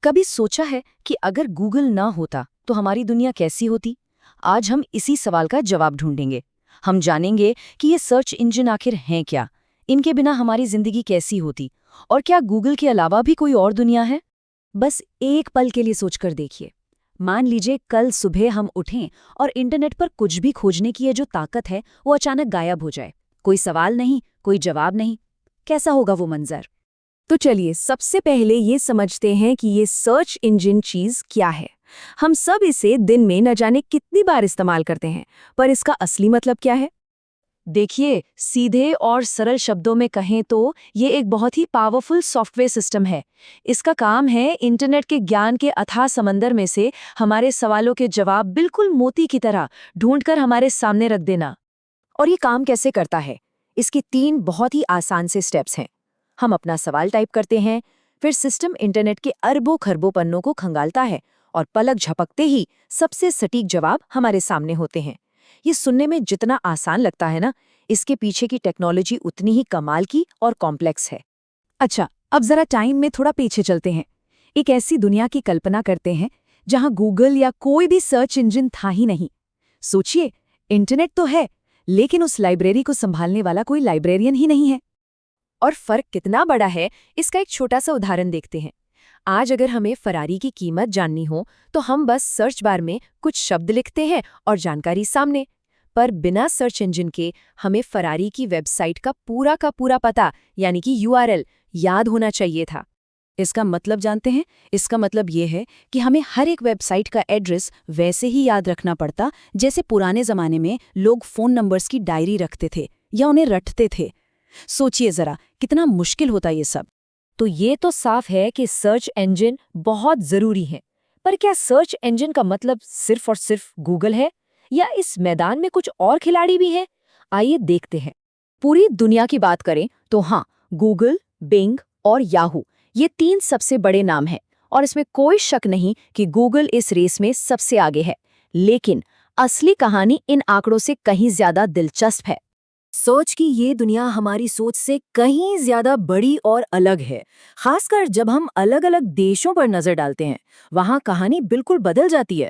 कभी सोचा है कि अगर गूगल ना होता तो हमारी दुनिया कैसी होती? आज हम इसी सवाल का जवाब ढूंढेंगे। हम जानेंगे कि ये सर्च इंजन आखिर हैं क्या, इनके बिना हमारी जिंदगी कैसी होती, और क्या गूगल के अलावा भी कोई और दुनिया है? बस एक पल के लिए सोचकर देखिए। मान लीजिए कल सुबह हम उठें और इंटरनेट पर कुछ भी खोजने की ये जो ताकत है वो अचानक गायब हो जाए। कोई सवाल नहीं, कोई जवाब नहीं। कैसा होगा वो मंजर? तो चलिए सबसे पहले ये समझते हैं कि ये सर्च इंजन चीज़ क्या है। हम सब इसे दिन में न जाने कितनी बार इस्तेमाल करते हैं, पर इसका असली मतलब क्या है? देखिए, सीधे और सरल शब्दों में कहें तो ये एक बहुत ही पावरफुल सॉफ्टवेयर सिस्टम है। इसका काम है इंटरनेट के ज्ञान के अथाह समंदर में से हमारे सवालों के जवाब बिल्कुल मोती की तरह ढूंढकर हमारे सामने रख देना। और ये काम कैसे करता है? इसके 3 बहुत ही आसान से स्टेप्स हैं। हम अपना सवाल टाइप करते हैं, फिर सिस्टम इंटरनेट के अरबों खरबों पन्नों को खंगालता है और पलक झपकते ही सबसे सटीक जवाब हमारे सामने होते हैं। ये सुनने में जितना आसान लगता है ना, इसके पीछे की टेक्नोलॉजी उतनी ही कमाल की और कॉम्प्लेक्स है। अच्छा, अब जरा टाइम में थोड़ा पीछे चलते हैं। एक ऐसी दुनिया की कल्पना करते हैं जहां गूगल या कोई भी सर्च इंजन था ही नहीं। सोचिए, इंटरनेट तो है, लेकिन उस लाइब्रेरी को संभालने वाला कोई लाइब्रेरियन ही नहीं है। और फर्क कितना बड़ा है, इसका एक छोटा सा उदाहरण देखते हैं। आज अगर हमें फरारी की कीमत जाननी हो तो हम बस सर्च बार में कुछ शब्द लिखते हैं और जानकारी सामने। पर बिना सर्च इंजन के हमें फरारी की वेबसाइट का पूरा पता यानी कि यूआरएल याद होना चाहिए था। इसका मतलब जानते हैं? इसका मतलब ये है कि हमें हर एक वेबसाइट का एड्रेस वैसे ही याद रखना पड़ता जैसे पुराने जमाने में लोग फ़ोन नंबर्स की डायरी रखते थे या उन्हें रटते थे। सोचिए ज़रा, कितना मुश्किल होता ये सब। तो ये तो साफ है कि सर्च इंजन बहुत ज़रूरी है। पर क्या सर्च इंजन का मतलब सिर्फ और सिर्फ गूगल है, या इस मैदान में कुछ और खिलाड़ी भी हैं? आइए देखते हैं। पूरी दुनिया की बात करें तो हाँ, गूगल, बिंग और याहू ये 3 सबसे बड़े नाम हैं, और इसमें कोई शक नहीं कि गूगल इस रेस में सबसे आगे है। लेकिन असली कहानी इन आंकड़ों से कहीं ज्यादा दिलचस्प है। सर्च की ये दुनिया हमारी सोच से कहीं ज्यादा बड़ी और अलग है। खासकर जब हम अलग अलग देशों पर नजर डालते हैं, वहाँ कहानी बिल्कुल बदल जाती है।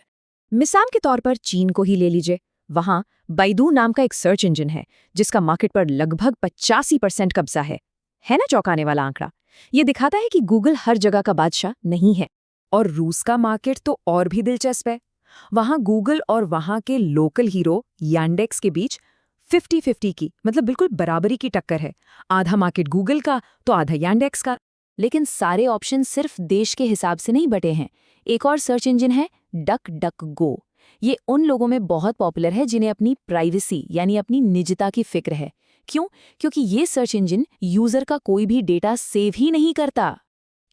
मिसाल के तौर पर चीन को ही ले लीजिए। वहाँ बाइडू नाम का एक सर्च इंजन है जिसका मार्केट पर लगभग 85% कब्जा है ना चौंकाने वाला आंकड़ा। ये दिखाता है कि गूगल हर जगह का बादशाह नहीं है। और रूस का मार्केट तो और भी दिलचस्प है। वहाँ गूगल और वहाँ के लोकल हीरो यांडेक्स के बीच 50-50 की, मतलब बिल्कुल बराबरी की टक्कर है। आधा मार्केट गूगल का तो आधा यांडेक्स का। लेकिन सारे ऑप्शन सिर्फ देश के हिसाब से नहीं बटे हैं। एक और सर्च इंजन है डक डक गो। ये उन लोगों में बहुत पॉपुलर है जिन्हें अपनी प्राइवेसी यानी अपनी निजता की फिक्र है। क्यों? क्योंकि ये सर्च इंजन यूजर का कोई भी डेटा सेव ही नहीं करता।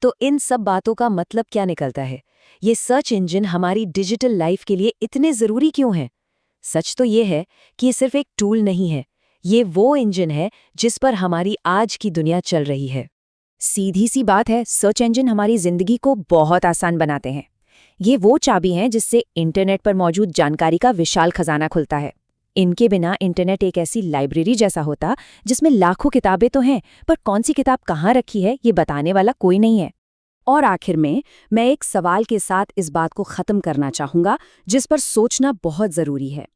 तो इन सब बातों का मतलब क्या निकलता है? ये सर्च इंजन हमारी डिजिटल लाइफ के लिए इतने ज़रूरी क्यों हैं? सच तो ये है कि ये सिर्फ एक टूल नहीं है, ये वो इंजन है जिस पर हमारी आज की दुनिया चल रही है। सीधी सी बात है, सर्च इंजन हमारी जिंदगी को बहुत आसान बनाते हैं। ये वो चाबी हैं जिससे इंटरनेट पर मौजूद जानकारी का विशाल खजाना खुलता है। इनके बिना इंटरनेट एक ऐसी लाइब्रेरी जैसा होता जिसमें लाखों किताबें तो हैं, पर कौन सी किताब कहाँ रखी है ये बताने वाला कोई नहीं है। और आखिर में मैं एक सवाल के साथ इस बात को खत्म करना चाहूंगा जिस पर सोचना बहुत जरूरी है।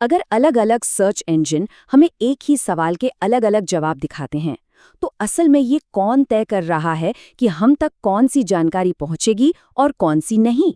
अगर अलग अलग सर्च इंजन हमें एक ही सवाल के अलग अलग जवाब दिखाते हैं, तो असल में ये कौन तय कर रहा है कि हम तक कौन सी जानकारी पहुंचेगी और कौन सी नहीं?